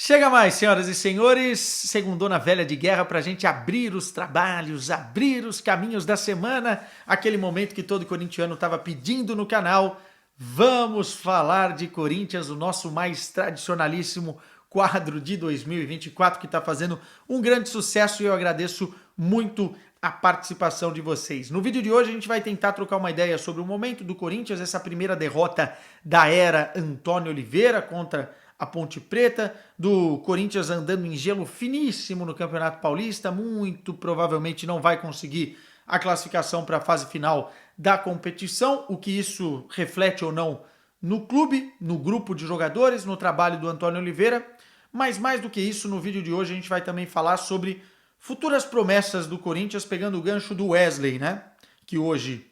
Chega mais, senhoras e senhores, segundona velha de guerra para a gente abrir os trabalhos, abrir os caminhos da semana, aquele momento que todo corintiano estava pedindo no canal. Vamos falar de Corinthians, o nosso mais tradicionalíssimo quadro de 2024 que está fazendo um grande sucesso e eu agradeço muito a participação de vocês. No vídeo de hoje a gente vai tentar trocar uma ideia sobre o momento do Corinthians, essa primeira derrota da era Antônio Oliveira contra a Ponte Preta, do Corinthians andando em gelo finíssimo no Campeonato Paulista, muito provavelmente não vai conseguir a classificação para a fase final da competição, o que isso reflete ou não no clube, no grupo de jogadores, no trabalho do Antônio Oliveira, mas mais do que isso, no vídeo de hoje a gente vai também falar sobre futuras promessas do Corinthians, pegando o gancho do Wesley, né? Que hoje,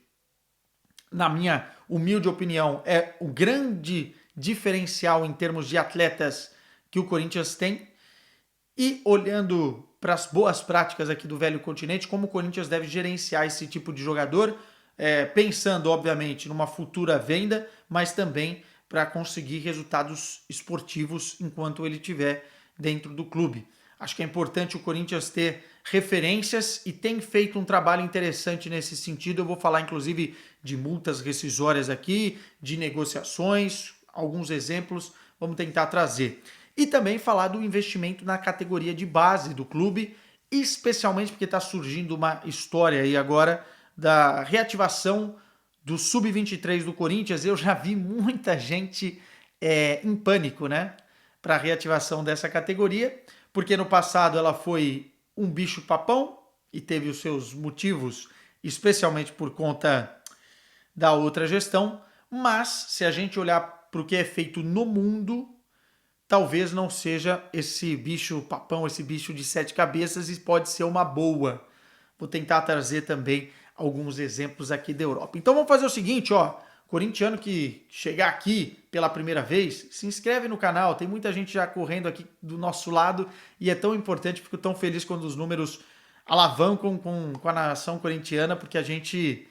na minha humilde opinião, é o grande diferencial em termos de atletas que o Corinthians tem. E olhando para as boas práticas aqui do velho continente, como o Corinthians deve gerenciar esse tipo de jogador, pensando, obviamente, numa futura venda, mas também para conseguir resultados esportivos enquanto ele estiver dentro do clube. Acho que é importante o Corinthians ter referências e tem feito um trabalho interessante nesse sentido. Eu vou falar, inclusive, de multas rescisórias aqui, de negociações, alguns exemplos, vamos tentar trazer. E também falar do investimento na categoria de base do clube, especialmente porque está surgindo uma história aí agora da reativação do Sub-23 do Corinthians. Eu já vi muita gente em pânico, né, para a reativação dessa categoria, porque no passado ela foi um bicho-papão e teve os seus motivos, especialmente por conta da outra gestão, mas se a gente olhar para o que é feito no mundo, talvez não seja esse bicho-papão, esse bicho de 7 cabeças, e pode ser uma boa. Vou tentar trazer também alguns exemplos aqui da Europa. Então vamos fazer o seguinte, ó, corintiano que chegar aqui pela primeira vez, se inscreve no canal, tem muita gente já correndo aqui do nosso lado e é tão importante, fico tão feliz quando os números alavancam com a nação corintiana, porque a gente,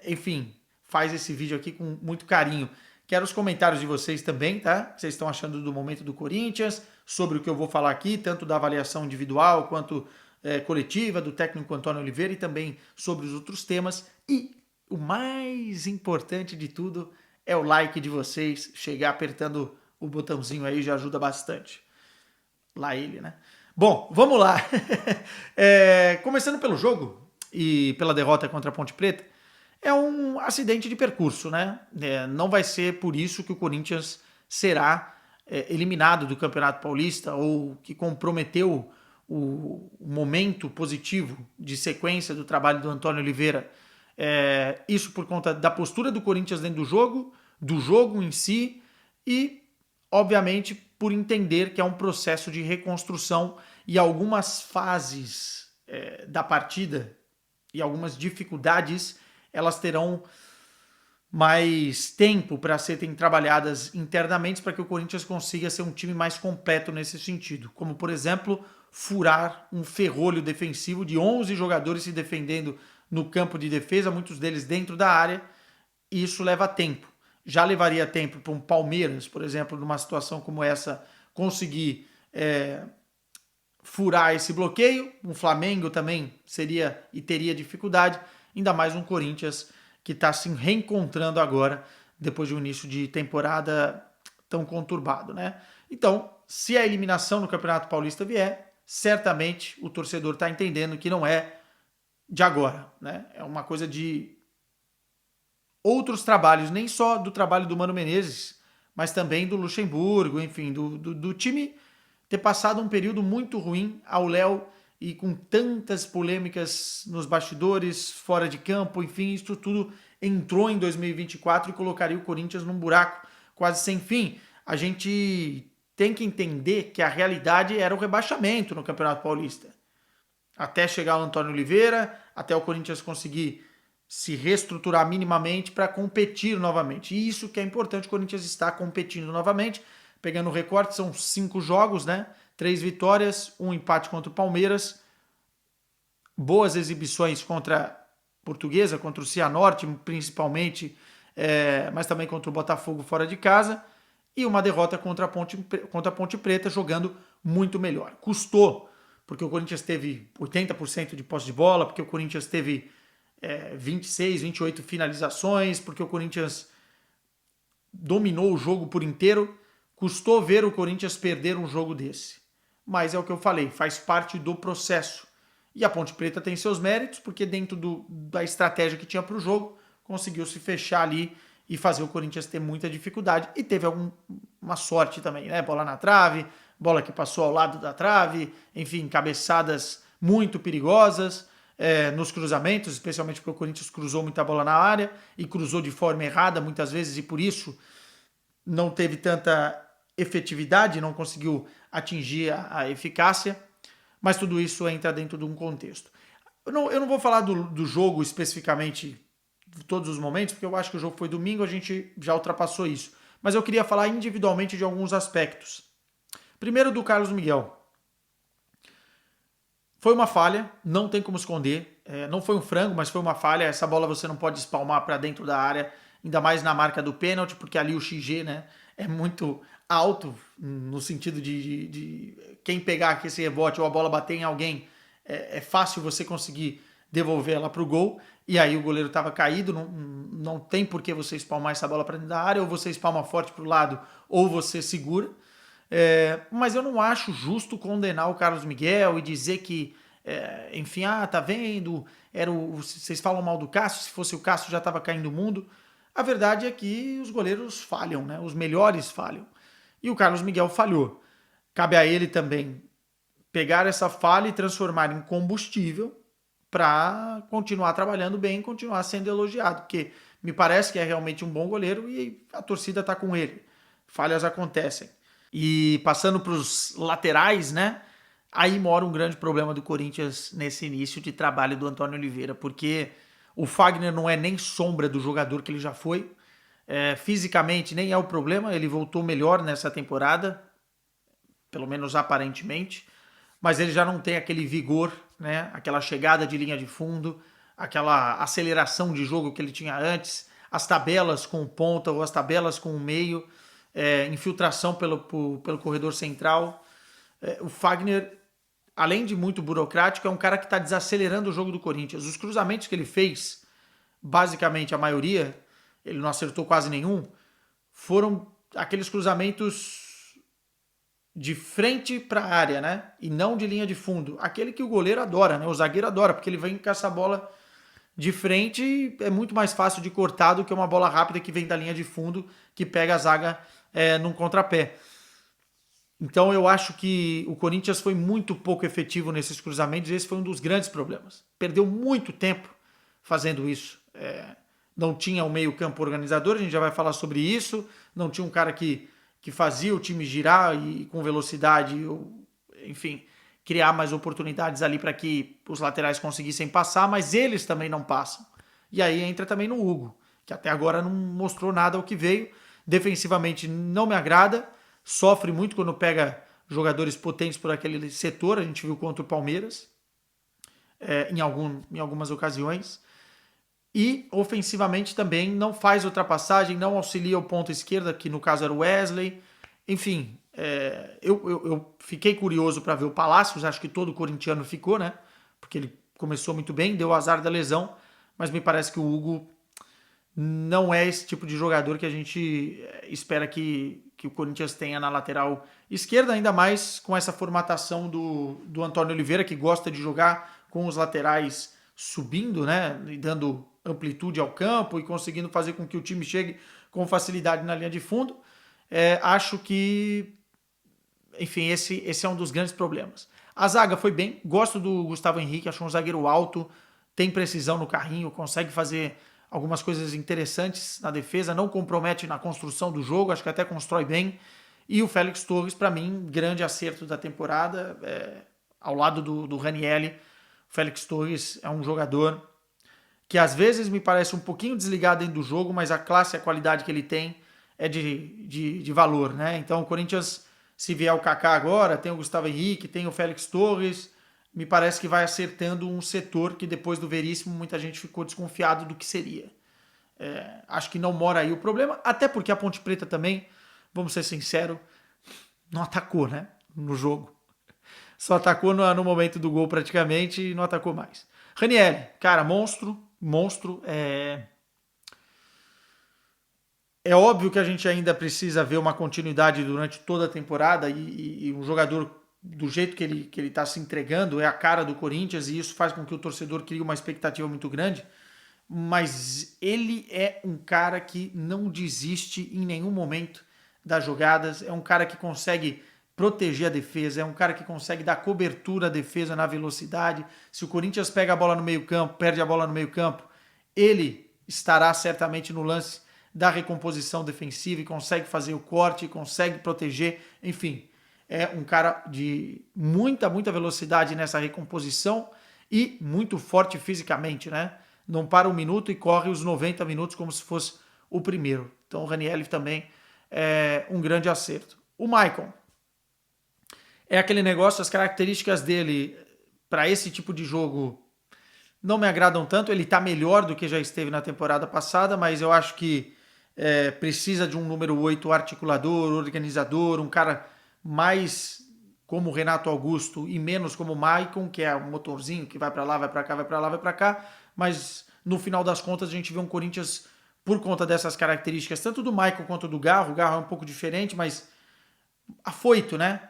enfim, faz esse vídeo aqui com muito carinho. Quero os comentários de vocês também, tá? O que vocês estão achando do momento do Corinthians, sobre o que eu vou falar aqui, tanto da avaliação individual quanto coletiva do técnico Antônio Oliveira e também sobre os outros temas. E o mais importante de tudo é o like de vocês. Chegar apertando o botãozinho aí já ajuda bastante. Lá ele, né? Bom, vamos lá. Começando pelo jogo e pela derrota contra a Ponte Preta, é um acidente de percurso, né? Não vai ser por isso que o Corinthians será eliminado do Campeonato Paulista ou que comprometeu o momento positivo de sequência do trabalho do Antônio Oliveira. Isso por conta da postura do Corinthians dentro do jogo em si e, obviamente, por entender que é um processo de reconstrução e algumas fases da partida e algumas dificuldades elas terão mais tempo para serem trabalhadas internamente para que o Corinthians consiga ser um time mais completo nesse sentido. Como, por exemplo, furar um ferrolho defensivo de 11 jogadores se defendendo no campo de defesa, muitos deles dentro da área, e isso leva tempo. Já levaria tempo para um Palmeiras, por exemplo, numa situação como essa, conseguir furar esse bloqueio. Um Flamengo também seria e teria dificuldade, ainda mais um Corinthians que está se reencontrando agora, depois de um início de temporada tão conturbado, né? Então, se a eliminação no Campeonato Paulista vier, certamente o torcedor está entendendo que não é de agora, né? É uma coisa de outros trabalhos, nem só do trabalho do Mano Menezes, mas também do Luxemburgo, enfim, do time ter passado um período muito ruim ao Léo e com tantas polêmicas nos bastidores, fora de campo, enfim, isso tudo entrou em 2024 e colocaria o Corinthians num buraco quase sem fim. A gente tem que entender que a realidade era o rebaixamento no Campeonato Paulista. Até chegar o Antônio Oliveira, até o Corinthians conseguir se reestruturar minimamente para competir novamente. E isso que é importante, o Corinthians está competindo novamente. Pegando o recorte, são 5 jogos, né? 3 vitórias, 1 empate contra o Palmeiras, boas exibições contra a Portuguesa, contra o Cianorte, principalmente, mas também contra o Botafogo fora de casa. e uma derrota contra a Ponte Preta, jogando muito melhor. Custou, porque o Corinthians teve 80% de posse de bola, porque o Corinthians teve 26, 28 finalizações, porque o Corinthians dominou o jogo por inteiro. Custou ver o Corinthians perder um jogo desse. Mas é o que eu falei, faz parte do processo. E a Ponte Preta tem seus méritos, porque dentro da estratégia que tinha para o jogo, conseguiu se fechar ali e fazer o Corinthians ter muita dificuldade. E teve uma sorte também, né? Bola na trave, bola que passou ao lado da trave, enfim, cabeçadas muito perigosas nos cruzamentos, especialmente porque o Corinthians cruzou muita bola na área e cruzou de forma errada muitas vezes, e por isso não teve tanta efetividade, não conseguiu atingir a eficácia, mas tudo isso entra dentro de um contexto. Eu não vou falar do jogo especificamente de todos os momentos, porque eu acho que o jogo foi domingo, a gente já ultrapassou isso. Mas eu queria falar individualmente de alguns aspectos. Primeiro, do Carlos Miguel. Foi uma falha, não tem como esconder. Não foi um frango, mas foi uma falha. Essa bola você não pode espalmar para dentro da área, ainda mais na marca do pênalti, porque ali o XG, né, é muito alto, no sentido de quem pegar esse rebote ou a bola bater em alguém, é fácil você conseguir devolver ela para o gol. E aí o goleiro estava caído, não tem por que você espalmar essa bola para dentro da área, ou você espalma forte para o lado, ou você segura. Mas eu não acho justo condenar o Carlos Miguel e dizer que, enfim, tá vendo, vocês falam mal do Cássio, se fosse o Cássio já estava caindo o mundo. A verdade é que os goleiros falham, né? Os melhores falham. E o Carlos Miguel falhou. Cabe a ele também pegar essa falha e transformar em combustível para continuar trabalhando bem, continuar sendo elogiado, porque me parece que é realmente um bom goleiro e a torcida está com ele. Falhas acontecem. E passando para os laterais, né? Aí mora um grande problema do Corinthians nesse início de trabalho do Antônio Oliveira, porque o Fagner não é nem sombra do jogador que ele já foi. Fisicamente nem é o problema, ele voltou melhor nessa temporada, pelo menos aparentemente, mas ele já não tem aquele vigor, né? Aquela chegada de linha de fundo, aquela aceleração de jogo que ele tinha antes, as tabelas com o ponta ou as tabelas com o meio, infiltração pelo corredor central. O Fagner, além de muito burocrático, é um cara que está desacelerando o jogo do Corinthians. Os cruzamentos que ele fez, basicamente a maioria, ele não acertou quase nenhum, foram aqueles cruzamentos de frente para a área, né? E não de linha de fundo. Aquele que o goleiro adora, né? O zagueiro adora, porque ele vem com essa bola de frente e é muito mais fácil de cortar do que uma bola rápida que vem da linha de fundo, que pega a zaga num contrapé. Então eu acho que o Corinthians foi muito pouco efetivo nesses cruzamentos e esse foi um dos grandes problemas. Perdeu muito tempo fazendo isso. Não tinha um meio-campo organizador, a gente já vai falar sobre isso. Não tinha um cara que fazia o time girar e com velocidade, enfim, criar mais oportunidades ali para que os laterais conseguissem passar, mas eles também não passam. E aí entra também no Hugo, que até agora não mostrou nada ao que veio. Defensivamente não me agrada, sofre muito quando pega jogadores potentes por aquele setor, a gente viu contra o Palmeiras, em algumas ocasiões. E ofensivamente também não faz ultrapassagem, não auxilia o ponto esquerda, que no caso era o Wesley. Enfim, eu fiquei curioso para ver o Palácios, acho que todo corintiano ficou, né? Porque ele começou muito bem, deu azar da lesão, mas me parece que o Hugo não é esse tipo de jogador que a gente espera que o Corinthians tenha na lateral esquerda, ainda mais com essa formatação do Antônio Oliveira, que gosta de jogar com os laterais subindo, né? E dando amplitude ao campo e conseguindo fazer com que o time chegue com facilidade na linha de fundo. Acho que, enfim, esse é um dos grandes problemas. A zaga foi bem, gosto do Gustavo Henrique, acho um zagueiro alto, tem precisão no carrinho, consegue fazer algumas coisas interessantes na defesa, não compromete na construção do jogo, acho que até constrói bem. E o Félix Torres, para mim, grande acerto da temporada, ao lado do Ranielli. O Félix Torres é um jogador que às vezes me parece um pouquinho desligado dentro do jogo, mas a classe e a qualidade que ele tem é de valor, né? Então o Corinthians, se vier o Kaká agora, tem o Gustavo Henrique, tem o Félix Torres, me parece que vai acertando um setor que depois do Veríssimo muita gente ficou desconfiado do que seria. Acho que não mora aí o problema, até porque a Ponte Preta também vamos ser sinceros, não atacou, né? No jogo. Só atacou no momento do gol praticamente e não atacou mais. Ranieri, cara, monstro, monstro. É óbvio que a gente ainda precisa ver uma continuidade durante toda a temporada e um jogador do jeito que ele está se entregando é a cara do Corinthians e isso faz com que o torcedor crie uma expectativa muito grande. Mas ele é um cara que não desiste em nenhum momento das jogadas, é um cara que consegue proteger a defesa, é um cara que consegue dar cobertura à defesa na velocidade. Se o Corinthians pega a bola no meio-campo, perde a bola no meio-campo, ele estará certamente no lance da recomposição defensiva e consegue fazer o corte, consegue proteger, enfim, é um cara de muita velocidade nessa recomposição e muito forte fisicamente, né? Não para um minuto e corre os 90 minutos como se fosse o primeiro. Então o Ranieri também é um grande acerto. O Maicon é aquele negócio, as características dele para esse tipo de jogo não me agradam tanto. Ele está melhor do que já esteve na temporada passada, mas eu acho que precisa de um número 8 articulador, organizador, um cara mais como o Renato Augusto e menos como o Maicon, que é um motorzinho que vai para lá, vai para cá, vai para lá, vai para cá, mas no final das contas a gente vê um Corinthians por conta dessas características, tanto do Maicon quanto do Garro. O Garro é um pouco diferente, mas afoito, né?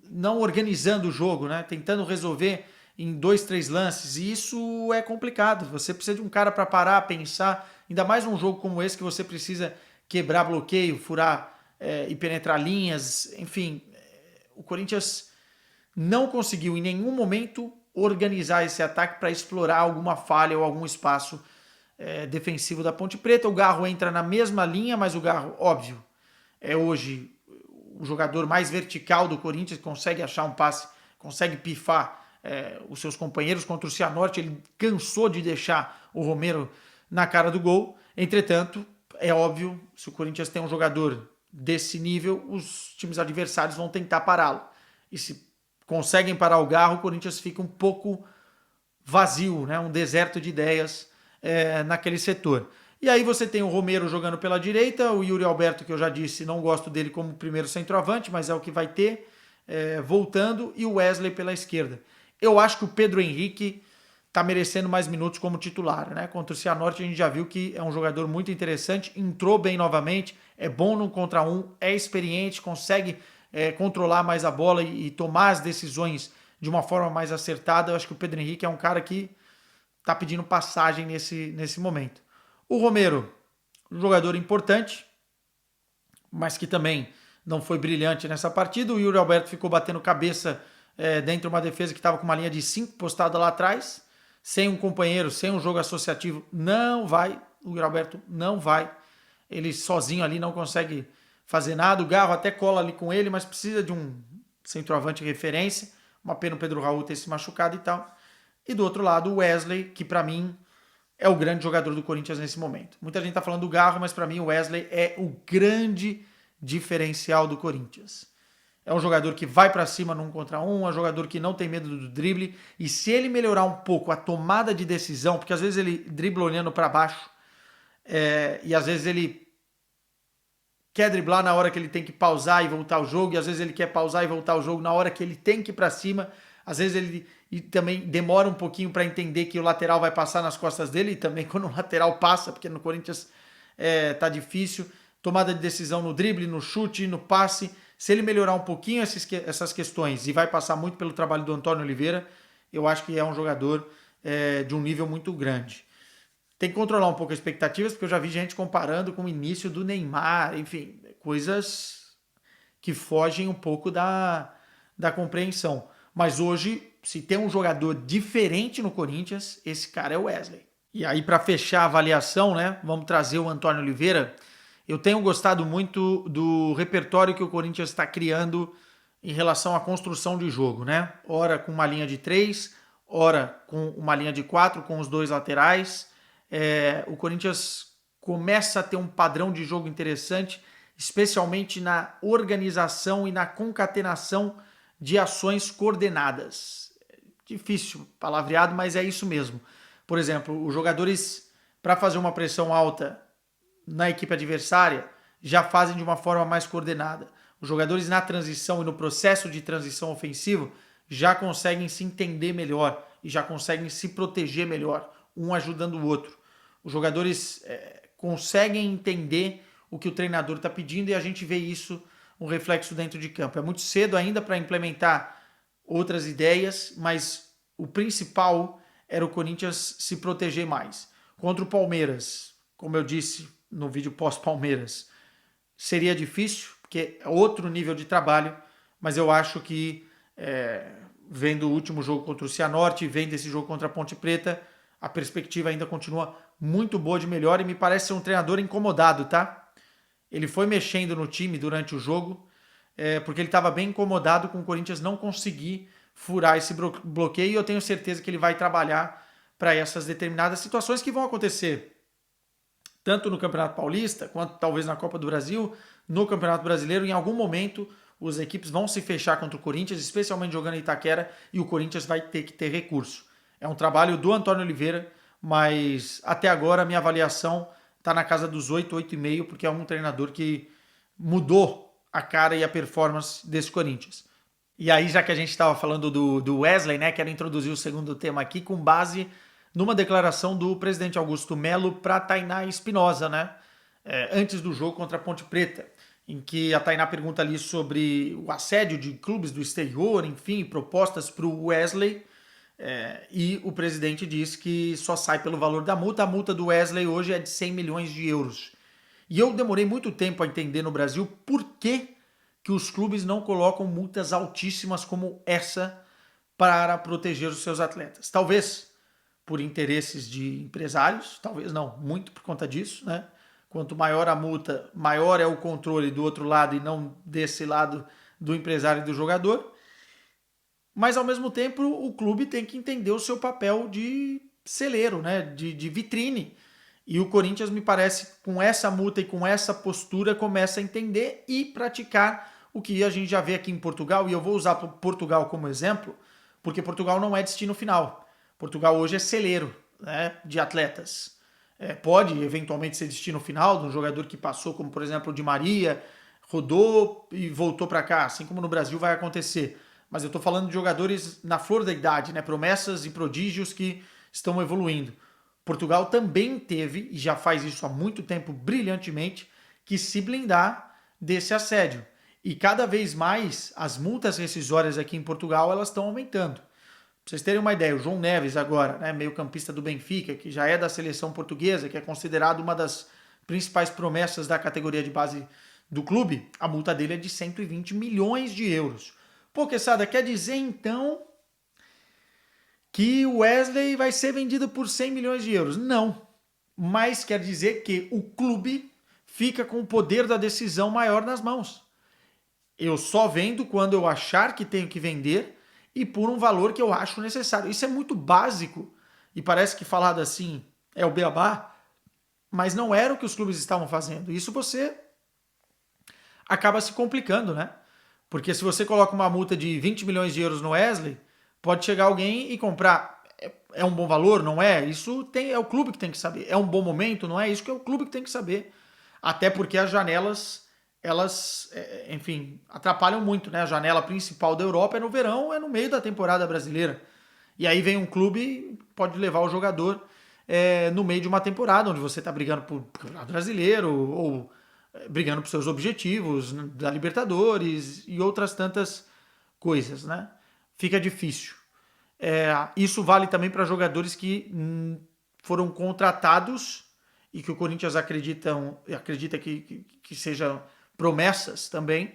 Não organizando o jogo, né? Tentando resolver em 2, 3 lances, e isso é complicado. Você precisa de um cara para parar, pensar, ainda mais num jogo como esse que você precisa quebrar bloqueio, furar e penetrar linhas, enfim. O Corinthians não conseguiu em nenhum momento organizar esse ataque para explorar alguma falha ou algum espaço defensivo da Ponte Preta. O Garro entra na mesma linha, mas o Garro, óbvio, é hoje o jogador mais vertical do Corinthians, consegue achar um passe, consegue pifar os seus companheiros. Contra o Cianorte ele cansou de deixar o Romero na cara do gol. Entretanto, é óbvio, se o Corinthians tem um jogador desse nível, os times adversários vão tentar pará-lo. E se conseguem parar o Garro, o Corinthians fica um pouco vazio, né? Um deserto de ideias naquele setor. E aí você tem o Romero jogando pela direita, o Yuri Alberto, que eu já disse, não gosto dele como primeiro centroavante, mas é o que vai ter, voltando, e o Wesley pela esquerda. Eu acho que o Pedro Henrique está merecendo mais minutos como titular, né? Contra o Cianorte a gente já viu que é um jogador muito interessante, entrou bem novamente, é bom no contra um, é experiente, consegue controlar mais a bola e tomar as decisões de uma forma mais acertada. Eu acho que o Pedro Henrique é um cara que está pedindo passagem nesse momento. O Romero, um jogador importante, mas que também não foi brilhante nessa partida. O Yuri Alberto ficou batendo cabeça dentro de uma defesa que estava com uma linha de 5 postada lá atrás, sem um companheiro, sem um jogo associativo. Não vai, o Yuri Alberto não vai. Ele sozinho ali não consegue fazer nada. O Garro até cola ali com ele, mas precisa de um centroavante referência. Uma pena o Pedro Raul ter se machucado e tal. E do outro lado, o Wesley, que para mim é o grande jogador do Corinthians nesse momento. Muita gente está falando do Garro, mas para mim o Wesley é o grande diferencial do Corinthians. É um jogador que vai para cima num contra um, é um jogador que não tem medo do drible, e se ele melhorar um pouco a tomada de decisão, porque às vezes ele dribla olhando para baixo, e às vezes ele quer driblar na hora que ele tem que pausar e voltar o jogo, e às vezes ele quer pausar e voltar o jogo na hora que ele tem que ir para cima. Às vezes ele também demora um pouquinho para entender que o lateral vai passar nas costas dele, e também quando o lateral passa, porque no Corinthians tá difícil, tomada de decisão no drible, no chute, no passe. Se ele melhorar um pouquinho essas questões, e vai passar muito pelo trabalho do Antônio Oliveira, eu acho que é um jogador de um nível muito grande. Tem que controlar um pouco as expectativas, porque eu já vi gente comparando com o início do Neymar, enfim, coisas que fogem um pouco da compreensão. Mas hoje, se tem um jogador diferente no Corinthians, esse cara é o Wesley. E aí, para fechar a avaliação, né, vamos trazer o Antônio Oliveira. Eu tenho gostado muito do repertório que o Corinthians está criando em relação à construção de jogo, né? Ora com uma linha de 3, ora com uma linha de 4, com os dois laterais. O Corinthians começa a ter um padrão de jogo interessante, especialmente na organização e na concatenação de ações coordenadas. Difícil palavreado, mas é isso mesmo. Por exemplo, os jogadores, para fazer uma pressão alta na equipe adversária, já fazem de uma forma mais coordenada. Os jogadores na transição e no processo de transição ofensivo já conseguem se entender melhor e já conseguem se proteger melhor, um ajudando o outro. Os jogadores conseguem entender o que o treinador está pedindo e a gente vê isso, um reflexo dentro de campo. É muito cedo ainda para implementar outras ideias, mas o principal era o Corinthians se proteger mais. Contra o Palmeiras, como eu disse no vídeo pós-Palmeiras, seria difícil, porque é outro nível de trabalho, mas eu acho que vendo o último jogo contra o Cianorte e vendo esse jogo contra a Ponte Preta, a perspectiva ainda continua muito boa de melhor e me parece ser um treinador incomodado, tá? Ele foi mexendo no time durante o jogo, porque ele estava bem incomodado com o Corinthians não conseguir furar esse bloqueio e eu tenho certeza que ele vai trabalhar para essas determinadas situações que vão acontecer tanto no Campeonato Paulista, quanto talvez na Copa do Brasil, no Campeonato Brasileiro. Em algum momento, as equipes vão se fechar contra o Corinthians, especialmente jogando em Itaquera, e o Corinthians vai ter que ter recurso. É um trabalho do Antônio Oliveira, mas até agora a minha avaliação está na casa dos 8, 8,5, porque é um treinador que mudou a cara e a performance desse Corinthians. E aí, já que a gente estava falando do Wesley, né, quero introduzir o segundo tema aqui com base numa declaração do presidente Augusto Melo para Tainá Espinosa, né, antes do jogo contra a Ponte Preta, em que a Tainá pergunta ali sobre o assédio de clubes do exterior, enfim, propostas para o Wesley, e o presidente diz que só sai pelo valor da multa. A multa do Wesley hoje é de 100 milhões de euros. E eu demorei muito tempo a entender no Brasil por que os clubes não colocam multas altíssimas como essa para proteger os seus atletas. Talvez por interesses de empresários, talvez não, muito por conta disso, né? Quanto maior a multa, maior é o controle do outro lado e não desse lado do empresário e do jogador. Mas, ao mesmo tempo, o clube tem que entender o seu papel de celeiro, né? de vitrine. E o Corinthians, me parece, com essa multa e com essa postura, começa a entender e praticar o que a gente já vê aqui em Portugal. E eu vou usar Portugal como exemplo, porque Portugal não é destino final. Portugal hoje é celeiro, né, de atletas. Pode, eventualmente, ser destino final de um jogador que passou, como, por exemplo, o Di Maria, rodou e voltou para cá, assim como no Brasil vai acontecer. Mas eu estou falando de jogadores na flor da idade, né, promessas e prodígios que estão evoluindo. Portugal também teve, e já faz isso há muito tempo brilhantemente, que se blindar desse assédio. E cada vez mais as multas rescisórias aqui em Portugal elas estão aumentando. Pra vocês terem uma ideia, o João Neves agora, né, meio-campista do Benfica, que já é da seleção portuguesa, que é considerado uma das principais promessas da categoria de base do clube, a multa dele é de 120 milhões de euros. Pô, Quesada, quer dizer então que o Wesley vai ser vendido por 100 milhões de euros? Não, mas quer dizer que o clube fica com o poder da decisão maior nas mãos. Eu só vendo quando eu achar que tenho que vender e por um valor que eu acho necessário. Isso é muito básico e parece que falado assim é o beabá, mas não era o que os clubes estavam fazendo. Isso você acaba se complicando, né? Porque se você coloca uma multa de 20 milhões de euros no Wesley, pode chegar alguém e comprar. É um bom valor? Não é? Isso é o clube que tem que saber. É um bom momento? Não é? Isso que é o clube que tem que saber. Até porque as janelas, elas, enfim, atrapalham muito, né? A janela principal da Europa é no verão, é no meio da temporada brasileira. E aí vem um clube, pode levar o jogador no meio de uma temporada, onde você está brigando por campeonato brasileiro ou brigando por seus objetivos da Libertadores e outras tantas coisas, né? Fica difícil. Isso vale também para jogadores que foram contratados e que o Corinthians acredita que sejam promessas também,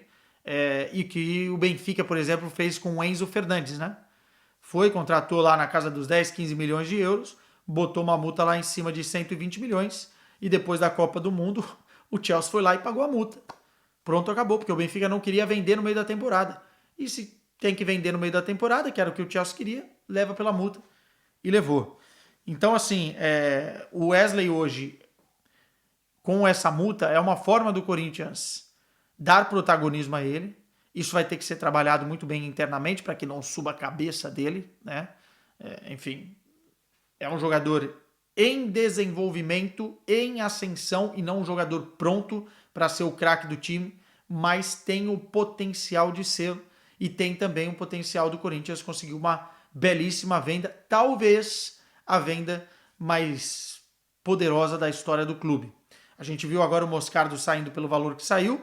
e que o Benfica, por exemplo, fez com o Enzo Fernandes, né? Contratou lá na casa dos 10, 15 milhões de euros, botou uma multa lá em cima de 120 milhões e depois da Copa do Mundo o Chelsea foi lá e pagou a multa. Pronto, acabou, porque o Benfica não queria vender no meio da temporada. E se tem que vender no meio da temporada, que era o que o Chelsea queria, leva pela multa. E levou. Então, assim, o Wesley hoje, com essa multa, é uma forma do Corinthians dar protagonismo a ele. Isso vai ter que ser trabalhado muito bem internamente para que não suba a cabeça dele, né? Enfim, é um jogador em desenvolvimento, em ascensão e não um jogador pronto para ser o craque do time, mas tem o potencial de ser, e tem também o potencial do Corinthians conseguir uma belíssima venda, talvez a venda mais poderosa da história do clube. A gente viu agora o Moscardo saindo pelo valor que saiu.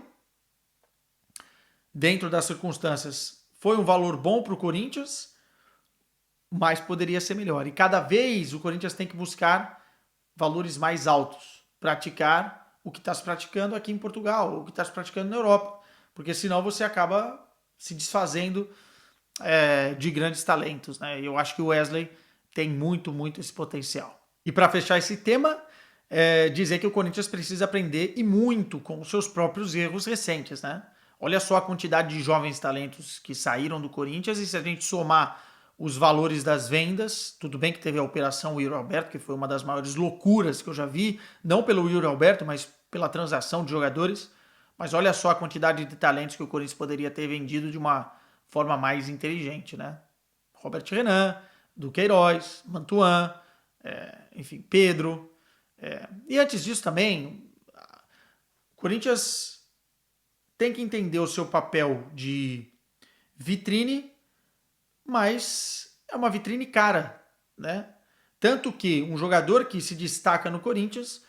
Dentro das circunstâncias, foi um valor bom para o Corinthians, mas poderia ser melhor. E cada vez o Corinthians tem que buscar valores mais altos, praticar o que está se praticando aqui em Portugal, o que está se praticando na Europa, porque senão você acaba se desfazendo de grandes talentos, né? Eu acho que o Wesley tem muito esse potencial. E para fechar esse tema, dizer que o Corinthians precisa aprender e muito com os seus próprios erros recentes, né? Olha só a quantidade de jovens talentos que saíram do Corinthians, e se a gente somar os valores das vendas, tudo bem que teve a operação Yuri Alberto, que foi uma das maiores loucuras que eu já vi, não pelo Yuri Alberto, mas pela transação de jogadores, mas olha só a quantidade de talentos que o Corinthians poderia ter vendido de uma forma mais inteligente, né? Robert Renan, Duqueiroz, Mantuan, enfim, Pedro. E antes disso também, o Corinthians tem que entender o seu papel de vitrine, mas é uma vitrine cara, né? Tanto que um jogador que se destaca no Corinthians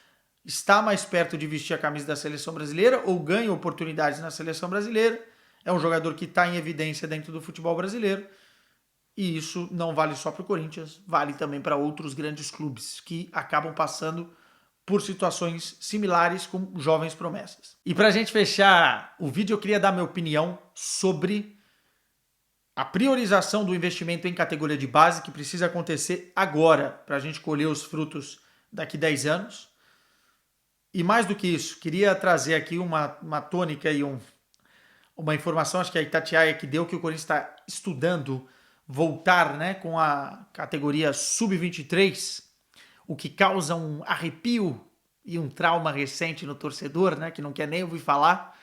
está mais perto de vestir a camisa da seleção brasileira ou ganha oportunidades na seleção brasileira. É um jogador que está em evidência dentro do futebol brasileiro. E isso não vale só para o Corinthians, vale também para outros grandes clubes que acabam passando por situações similares com jovens promessas. E para a gente fechar o vídeo, eu queria dar minha opinião sobre a priorização do investimento em categoria de base, que precisa acontecer agora para a gente colher os frutos daqui 10 anos. E mais do que isso, queria trazer aqui uma tônica e uma informação, acho que a Itatiaia que deu, que o Corinthians está estudando voltar, né, com a categoria Sub-23, o que causa um arrepio e um trauma recente no torcedor, né, que não quer nem ouvir falar,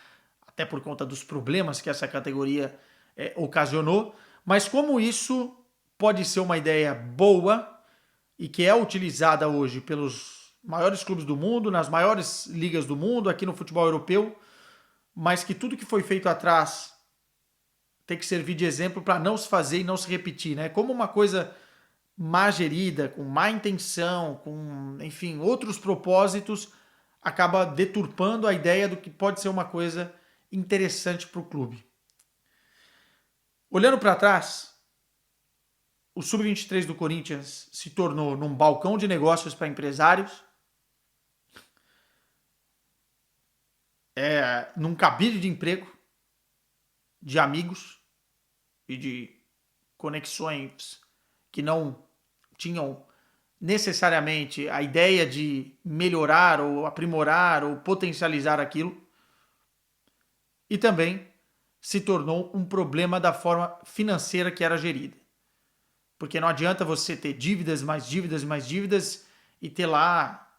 até por conta dos problemas que essa categoria ocasionou. Mas como isso pode ser uma ideia boa e que é utilizada hoje pelos maiores clubes do mundo, nas maiores ligas do mundo, aqui no futebol europeu, mas que tudo que foi feito atrás tem que servir de exemplo para não se fazer e não se repetir, né? Como uma coisa má gerida, com má intenção, com, enfim, outros propósitos, acaba deturpando a ideia do que pode ser uma coisa interessante para o clube. Olhando para trás, o Sub-23 do Corinthians se tornou num balcão de negócios para empresários, num cabide de emprego, de amigos e de conexões que não tinham necessariamente a ideia de melhorar ou aprimorar ou potencializar aquilo. E também se tornou um problema da forma financeira que era gerida. Porque não adianta você ter dívidas, mais dívidas, mais dívidas e ter lá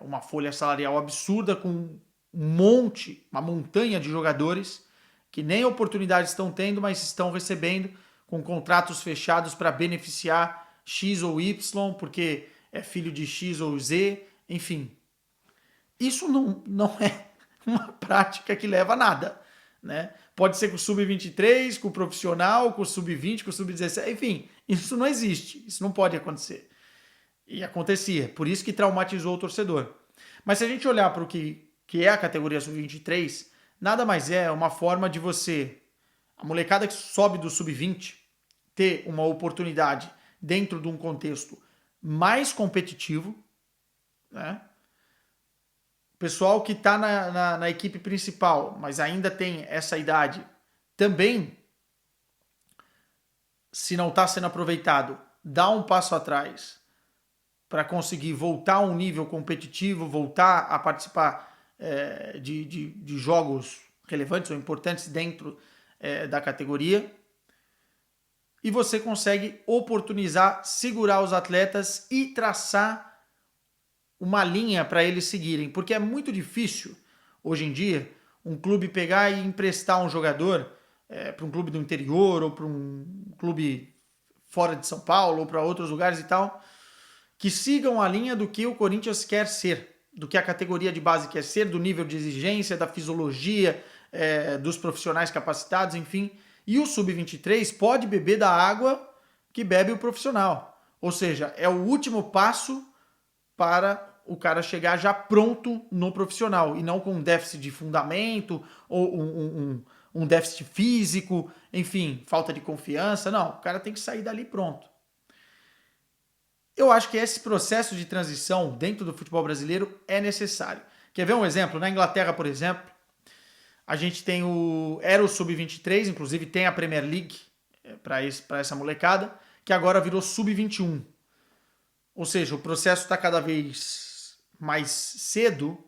uma folha salarial absurda com uma montanha de jogadores que nem oportunidades estão tendo, mas estão recebendo com contratos fechados para beneficiar X ou Y, porque é filho de X ou Z, enfim. Isso não é uma prática que leva a nada, né? Pode ser com o Sub-23, com o profissional, com o Sub-20, com o Sub-17, enfim, isso não existe, isso não pode acontecer. E acontecia, por isso que traumatizou o torcedor. Mas se a gente olhar para o que é a categoria Sub-23, nada mais é uma forma de você, a molecada que sobe do Sub-20, ter uma oportunidade dentro de um contexto mais competitivo, né? O pessoal que está na equipe principal, mas ainda tem essa idade, também, se não está sendo aproveitado, dá um passo atrás para conseguir voltar a um nível competitivo, voltar a participar de jogos relevantes ou importantes dentro da categoria. E você consegue oportunizar, segurar os atletas e traçar uma linha para eles seguirem. Porque é muito difícil, hoje em dia, um clube pegar e emprestar um jogador para um clube do interior ou para um clube fora de São Paulo ou para outros lugares e tal, que sigam a linha do que o Corinthians quer ser. do que a categoria de base quer ser, do nível de exigência, da fisiologia, dos profissionais capacitados, enfim. E o sub-23 pode beber da água que bebe o profissional. Ou seja, é o último passo para o cara chegar já pronto no profissional e não com um déficit de fundamento ou um déficit físico, enfim, falta de confiança. Não, o cara tem que sair dali pronto. Eu acho que esse processo de transição dentro do futebol brasileiro é necessário. Quer ver um exemplo? Na Inglaterra, por exemplo, a gente tem era o Sub-23, inclusive tem a Premier League para essa molecada, que agora virou Sub-21. Ou seja, o processo está cada vez mais cedo,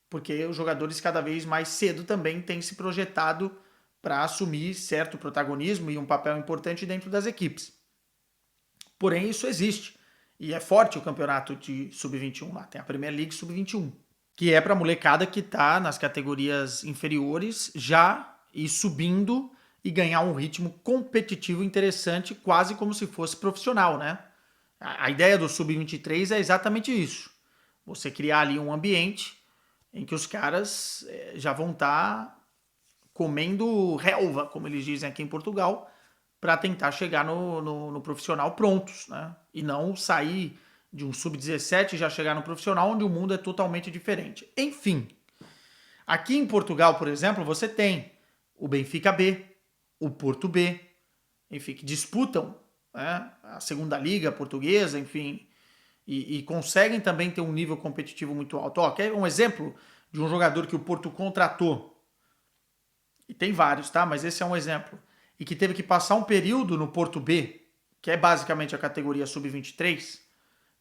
porque os jogadores cada vez mais cedo também têm se projetado para assumir certo protagonismo e um papel importante dentro das equipes. Porém, isso existe. E é forte o campeonato de Sub-21 lá. Tem a Premier League Sub-21, que é para a molecada que está nas categorias inferiores já ir subindo e ganhar um ritmo competitivo interessante, quase como se fosse profissional, né? A ideia do Sub-23 é exatamente isso. Você criar ali um ambiente em que os caras já vão estar comendo relva, como eles dizem aqui em Portugal, para tentar chegar no profissional prontos, né? E não sair de um sub-17 e já chegar no profissional, onde o mundo é totalmente diferente. Enfim, aqui em Portugal, por exemplo, você tem o Benfica B, o Porto B, enfim, que disputam, né, a segunda liga portuguesa, enfim, e conseguem também ter um nível competitivo muito alto. Ó, quer um exemplo de um jogador que o Porto contratou? E tem vários, tá? Mas esse é um exemplo. E que teve que passar um período no Porto B, que é basicamente a categoria sub-23,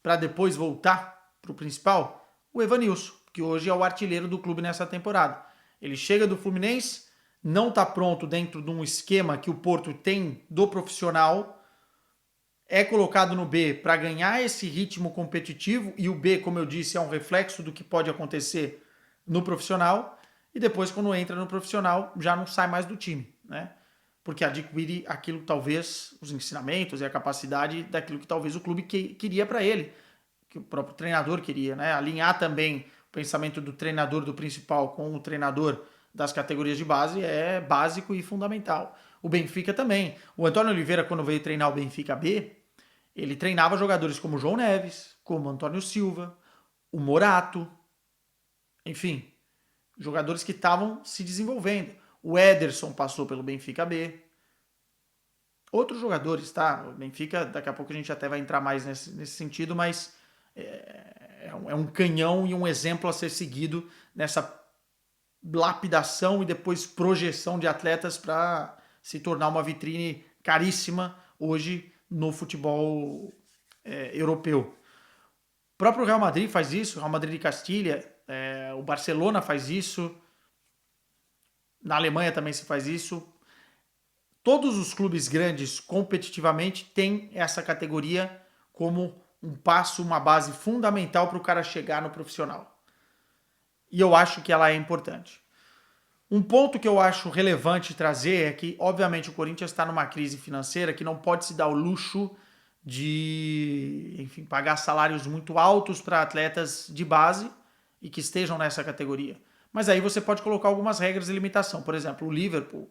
para depois voltar para o principal, o Evanilson, que hoje é o artilheiro do clube nessa temporada. Ele chega do Fluminense, não está pronto dentro de um esquema que o Porto tem do profissional, é colocado no B para ganhar esse ritmo competitivo, e o B, como eu disse, é um reflexo do que pode acontecer no profissional, e depois, quando entra no profissional, já não sai mais do time, né? Porque adquire aquilo, talvez, os ensinamentos e a capacidade daquilo que talvez o clube queria para ele, que o próprio treinador queria, né? Alinhar também o pensamento do treinador do principal com o treinador das categorias de base é básico e fundamental. O Benfica também. O Antônio Oliveira, quando veio treinar o Benfica B, ele treinava jogadores como o João Neves, como o Antônio Silva, o Morato, enfim, jogadores que estavam se desenvolvendo. O Ederson passou pelo Benfica B. Outros jogadores, tá? O Benfica, daqui a pouco a gente até vai entrar mais nesse sentido, mas é um canhão e um exemplo a ser seguido nessa lapidação e depois projeção de atletas para se tornar uma vitrine caríssima hoje no futebol europeu. O próprio Real Madrid faz isso, o Real Madrid de Castilha, o Barcelona faz isso, na Alemanha também se faz isso. Todos os clubes grandes competitivamente têm essa categoria como um passo, uma base fundamental para o cara chegar no profissional. E eu acho que ela é importante. Um ponto que eu acho relevante trazer é que, obviamente, o Corinthians está numa crise financeira que não pode se dar o luxo de, enfim, pagar salários muito altos para atletas de base e que estejam nessa categoria. Mas aí você pode colocar algumas regras de limitação. Por exemplo, o Liverpool,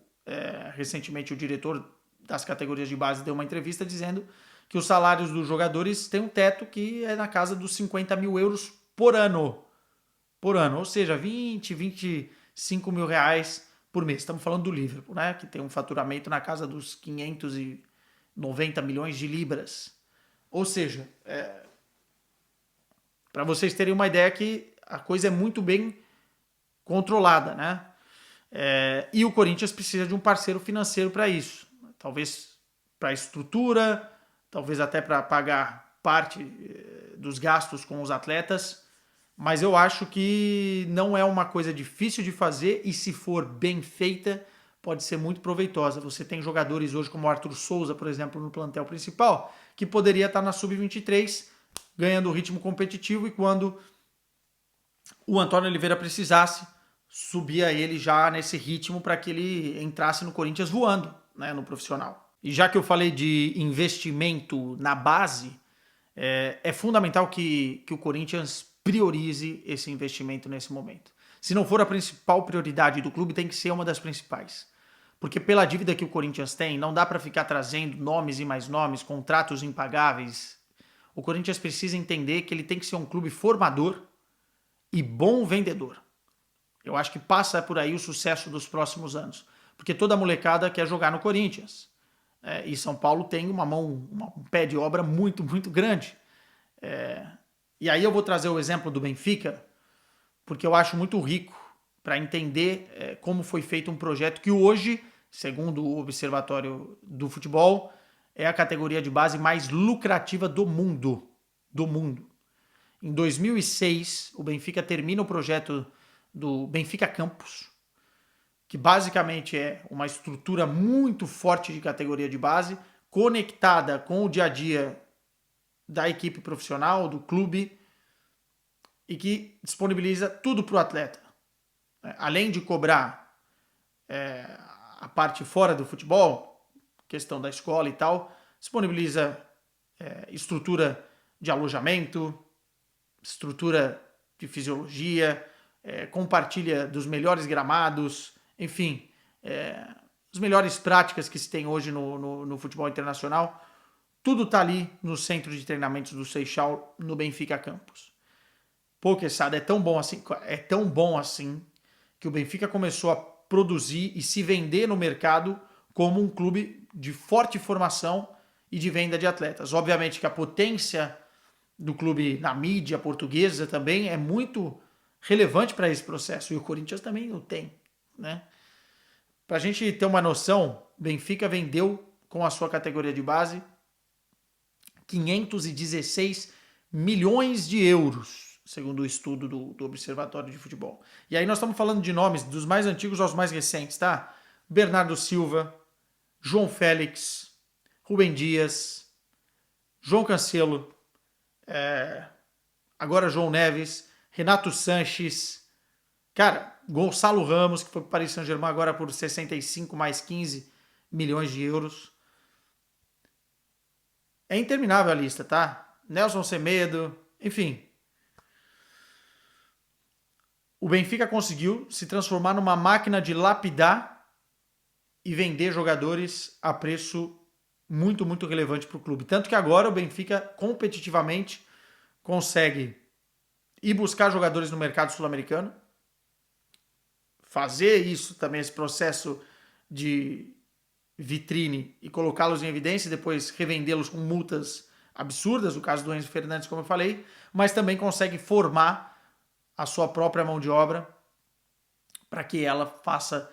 recentemente o diretor das categorias de base deu uma entrevista dizendo que os salários dos jogadores têm um teto que é na casa dos 50 mil euros por ano. Por ano, ou seja, 25 mil reais por mês. Estamos falando do Liverpool, né? Que tem um faturamento na casa dos 590 milhões de libras. Ou seja, para vocês terem uma ideia que a coisa é muito bem controlada, né? E o Corinthians precisa de um parceiro financeiro para isso. Talvez para a estrutura, talvez até para pagar parte dos gastos com os atletas, mas eu acho que não é uma coisa difícil de fazer e, se for bem feita, pode ser muito proveitosa. Você tem jogadores hoje como o Arthur Souza, por exemplo, no plantel principal, que poderia estar na Sub-23 ganhando ritmo competitivo, e quando o Antônio Oliveira precisasse, subia ele já nesse ritmo para que ele entrasse no Corinthians voando, né, no profissional. E já que eu falei de investimento na base, é fundamental que o Corinthians priorize esse investimento nesse momento. Se não for a principal prioridade do clube, tem que ser uma das principais. Porque pela dívida que o Corinthians tem, não dá para ficar trazendo nomes e mais nomes, contratos impagáveis. O Corinthians precisa entender que ele tem que ser um clube formador e bom vendedor. Eu acho que passa por aí o sucesso dos próximos anos. Porque toda a molecada quer jogar no Corinthians. E São Paulo tem um pé de obra muito, muito grande. E aí eu vou trazer o exemplo do Benfica, porque eu acho muito rico para entender como foi feito um projeto que hoje, segundo o Observatório do Futebol, é a categoria de base mais lucrativa do mundo. Em 2006, o Benfica termina o projeto do Benfica Campus, que basicamente é uma estrutura muito forte de categoria de base, conectada com o dia a dia da equipe profissional, do clube, e que disponibiliza tudo para o atleta. Além de cobrar a parte fora do futebol, questão da escola e tal, disponibiliza estrutura de alojamento, estrutura de fisiologia, compartilha dos melhores gramados, enfim, as melhores práticas que se tem hoje no futebol internacional. Tudo está ali no centro de treinamentos do Seixal, no Benfica Campus. Pô, Quesada, é tão bom assim que o Benfica começou a produzir e se vender no mercado como um clube de forte formação e de venda de atletas. Obviamente que a potência do clube na mídia portuguesa também é muito relevante para esse processo, e o Corinthians também o tem, né? Para a gente ter uma noção, o Benfica vendeu com a sua categoria de base 516 milhões de euros, segundo o estudo do Observatório de Futebol. E aí nós estamos falando de nomes dos mais antigos aos mais recentes, tá? Bernardo Silva, João Félix, Rubem Dias, João Cancelo, agora João Neves, Renato Sanches, cara, Gonçalo Ramos, que foi para o Paris Saint-Germain agora por 65 mais 15 milhões de euros. É interminável a lista, tá? Nelson Semedo, enfim. O Benfica conseguiu se transformar numa máquina de lapidar e vender jogadores a preço muito, muito relevante para o clube. Tanto que agora o Benfica, competitivamente, consegue ir buscar jogadores no mercado sul-americano, fazer isso também, esse processo de vitrine e colocá-los em evidência e depois revendê-los com multas absurdas, o caso do Enzo Fernandes, como eu falei, mas também consegue formar a sua própria mão de obra para que ela faça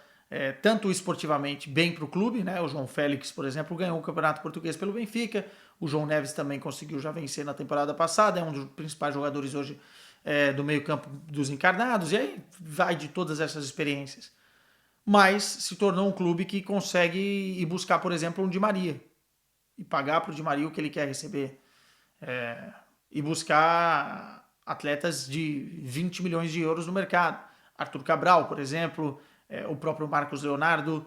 tanto esportivamente bem para o clube, né? O João Félix, por exemplo, ganhou o Campeonato Português pelo Benfica, o João Neves também conseguiu já vencer na temporada passada, é um dos principais jogadores hoje do meio campo dos encarnados, e aí vai de todas essas experiências. Mas se tornou um clube que consegue ir buscar, por exemplo, um Di Maria e pagar para o Di Maria o que ele quer receber. E buscar atletas de 20 milhões de euros no mercado. Arthur Cabral, por exemplo, o próprio Marcos Leonardo,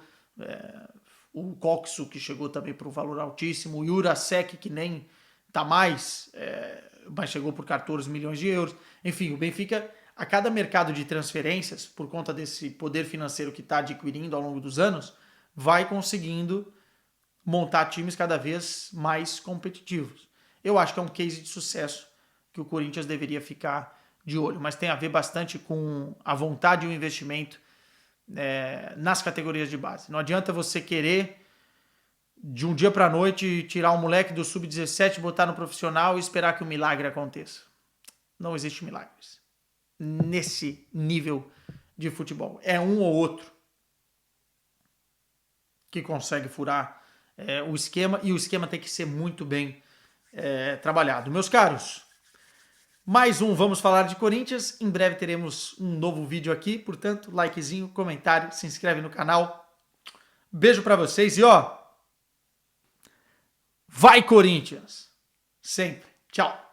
o Coxo, que chegou também por um valor altíssimo, o Jurasek, que nem está mais, mas chegou por 14 milhões de euros. Enfim, o Benfica, a cada mercado de transferências, por conta desse poder financeiro que está adquirindo ao longo dos anos, vai conseguindo montar times cada vez mais competitivos. Eu acho que é um case de sucesso que o Corinthians deveria ficar de olho, mas tem a ver bastante com a vontade e o investimento nas categorias de base. Não adianta você querer, de um dia para a noite, tirar um moleque do sub-17, botar no profissional e esperar que o milagre aconteça. Não existe milagres nesse nível de futebol. É um ou outro que consegue furar o esquema, e o esquema tem que ser muito bem trabalhado. Meus caros, mais um Vamos Falar de Corinthians. Em breve teremos um novo vídeo aqui, portanto, likezinho, comentário, se inscreve no canal. Beijo pra vocês e vai Corinthians! Sempre. Tchau!